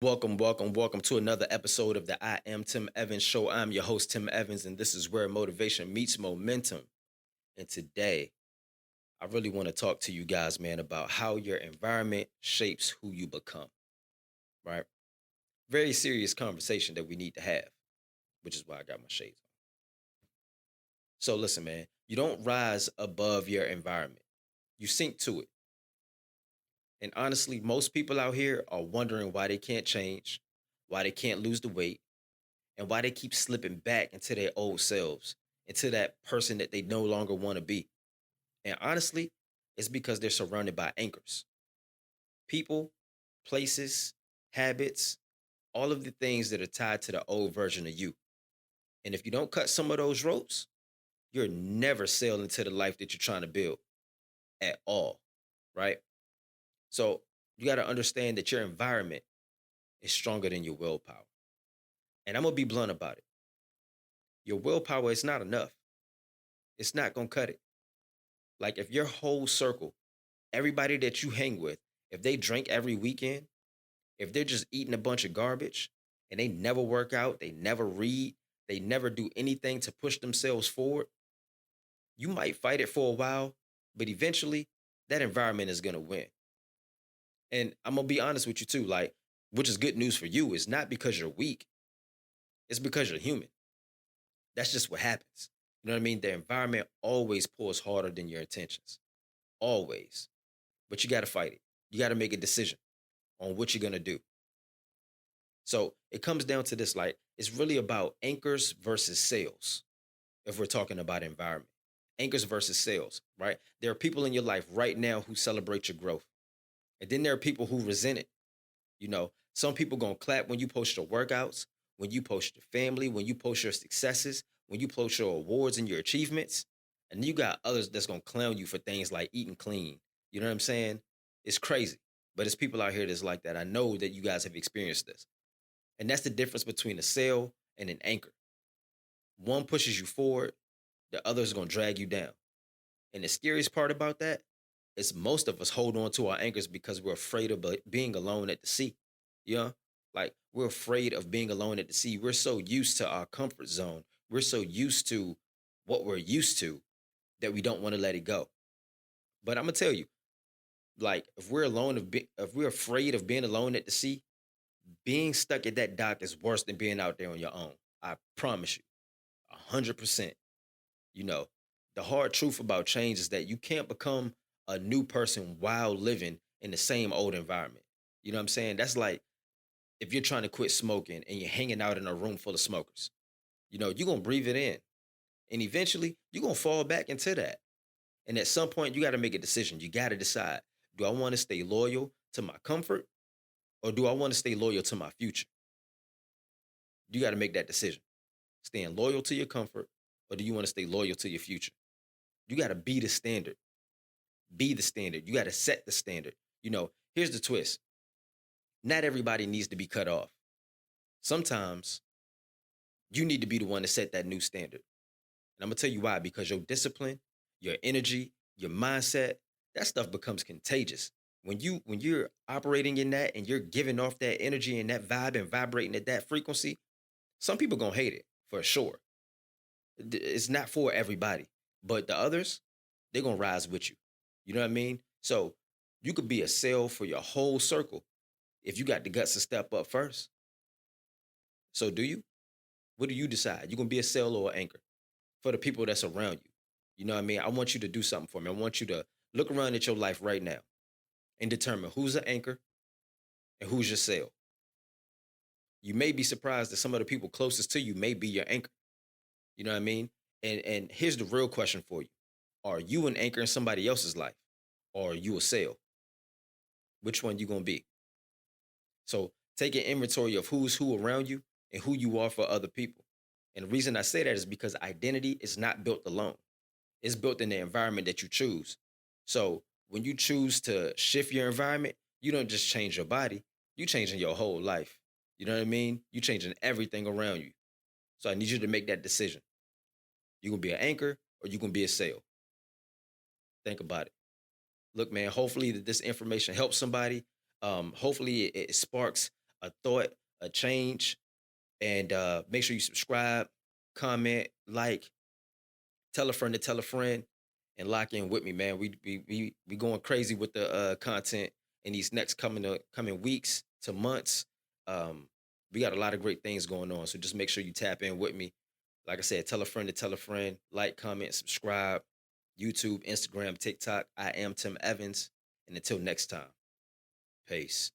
Welcome to another episode of the I Am Tim Evans Show. I'm your host, Tim Evans, and this is where motivation meets momentum. And today, I really want to talk to you guys, man, about how your environment shapes who you become, right? Very serious conversation that we need to have, which is why I got my shades on. So, listen, man, you don't rise above your environment, you sink to it. And honestly, most people out here are wondering why they can't change, why they can't lose the weight, and why they keep slipping back into their old selves, into that person that they no longer want to be. And honestly, it's because they're surrounded by anchors, people, places, habits, all of the things that are tied to the old version of you. And if you don't cut some of those ropes, you're never sail into the life that you're trying to build at all, right? So you got to understand that your environment is stronger than your willpower. And I'm going to be blunt about it. Your willpower is not enough. It's not going to cut it. Like if your whole circle, everybody that you hang with, if they drink every weekend, if they're just eating a bunch of garbage and they never work out, they never read, they never do anything to push themselves forward, you might fight it for a while, but eventually that environment is going to win. And I'm going to be honest with you too, like, which is good news for you, is not because you're weak, it's because you're human. That's just what happens. You know what I mean? The environment always pulls harder than your intentions. Always. But you got to fight it. You got to make a decision on what you're going to do. So it comes down to this, like, it's really about anchors versus sales. If we're talking about environment, anchors versus sales, right? There are people in your life right now who celebrate your growth. And then there are people who resent it. You know, some people going to clap when you post your workouts, when you post your family, when you post your successes, when you post your awards and your achievements. And you got others that's going to clown you for things like eating clean. You know what I'm saying? It's crazy. But it's people out here that's like that. I know that you guys have experienced this. And that's the difference between a sail and an anchor. One pushes you forward, the other is going to drag you down. And the scariest part about that is most of us hold on to our anchors because we're afraid of being alone at the sea. You know, like we're afraid of being alone at the sea. We're so used to our comfort zone. We're so used to what we're used to that we don't want to let it go. But I'm gonna tell you, like if we're if we're afraid of being alone at the sea, being stuck at that dock is worse than being out there on your own. I promise you, 100%. You know, the hard truth about change is that you can't become a new person while living in the same old environment. You know what I'm saying? That's like if you're trying to quit smoking and you're hanging out in a room full of smokers. You know, you're going to breathe it in. And eventually, you're going to fall back into that. And at some point, you got to make a decision. You got to decide, do I want to stay loyal to my comfort or do I want to stay loyal to my future? You got to make that decision. Staying loyal to your comfort or do you want to stay loyal to your future? You got to be the standard. Be the standard. You got to set the standard. You know, here's the twist. Not everybody needs to be cut off. Sometimes you need to be the one to set that new standard. And I'm going to tell you why, because your discipline, your energy, your mindset, that stuff becomes contagious. When you're operating in that and you're giving off that energy and that vibe and vibrating at that frequency, some people going to hate it for sure. It's not for everybody, but the others, they're going to rise with you. You know what I mean? So you could be a sale for your whole circle if you got the guts to step up first. So do you? What do you decide? You gonna be a sail or an anchor for the people that's around you? You know what I mean? I want you to do something for me. I want you to look around at your life right now and determine who's an anchor and who's your sail. You may be surprised that some of the people closest to you may be your anchor. You know what I mean? And here's the real question for you. Are you an anchor in somebody else's life? Or are you a sail? Which one you gonna be? So take an inventory of who's who around you and who you are for other people. And the reason I say that is because identity is not built alone. It's built in the environment that you choose. So when you choose to shift your environment, you don't just change your body, you changing your whole life. You know what I mean? You changing everything around you. So I need you to make that decision. You gonna be an anchor or you gonna be a sail. Think about it. Look, man, hopefully that this information helps somebody. Hopefully it sparks a thought, a change. And make sure you subscribe, comment, like, tell a friend to tell a friend, and lock in with me, man. We going crazy with the content in these next coming weeks to months. Um, we got a lot of great things going on, so just make sure you tap in with me. Like I said, tell a friend to tell a friend, like, comment, subscribe, YouTube, Instagram, TikTok. I am Tim Evans, and until next time, peace.